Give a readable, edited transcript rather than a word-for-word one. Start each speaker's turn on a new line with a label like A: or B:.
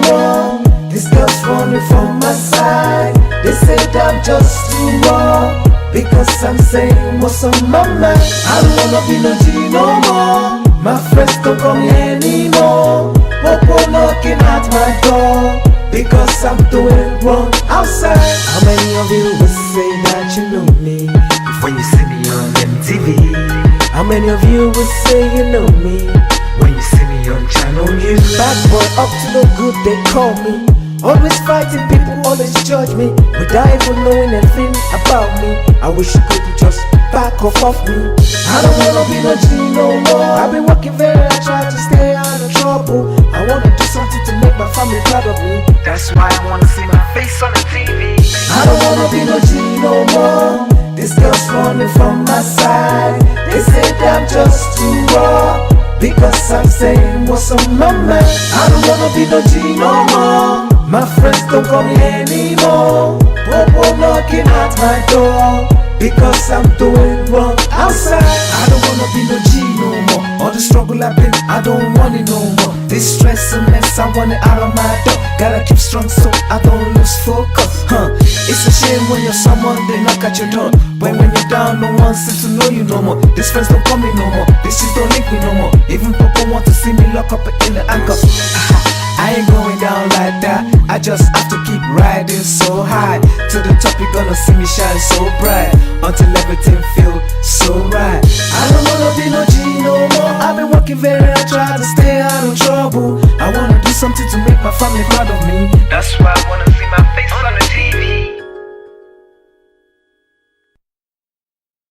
A: more. These girls running from my side. They say that I'm just too raw, because I'm saying what's on my mind. I don't wanna be no G no more. My friends don't call me anymore. Popo knocking at my door, because I'm doing wrong outside. How many of you will say that you know me
B: When you see me on MTV,
A: How many of you will say you know me
B: when you see me on Channel U.
A: Bad boy up to no good they call me. Always fighting people, always judge me without even knowing anything about me. I wish you could just back off me. I don't wanna be no G no more. I've been working very hard, trying to stay out of trouble. I wanna do something to make my family proud of me.
B: That's why I wanna see my face on the TV.
A: I don't wanna be no G no more. These girls running from my side. They say that I'm just too raw, because I'm saying what's on my mind. I don't wanna be no G no more. My friends don't call me anymore. Popo knocking at my door, because I'm doing wrong outside. I don't wanna be no G no more. All the struggle I've been, I don't want it no more. This stress and mess, I want it out of my door. Gotta keep strong so I don't lose focus. It's a shame when you're someone, they knock at your door. But when you're down, no one seems to know you no more. These friends don't call me no more. These shit don't link me no more. Even Popo want to see me lock up in the handcuffs. I ain't going down like that. I just have to keep riding so high. To the top, you're gonna see me shine so bright, until everything feels so right. I don't wanna be no G no more. I've been working very hard, trying to stay out of trouble. I wanna do something to make my family proud of me.
B: That's why I wanna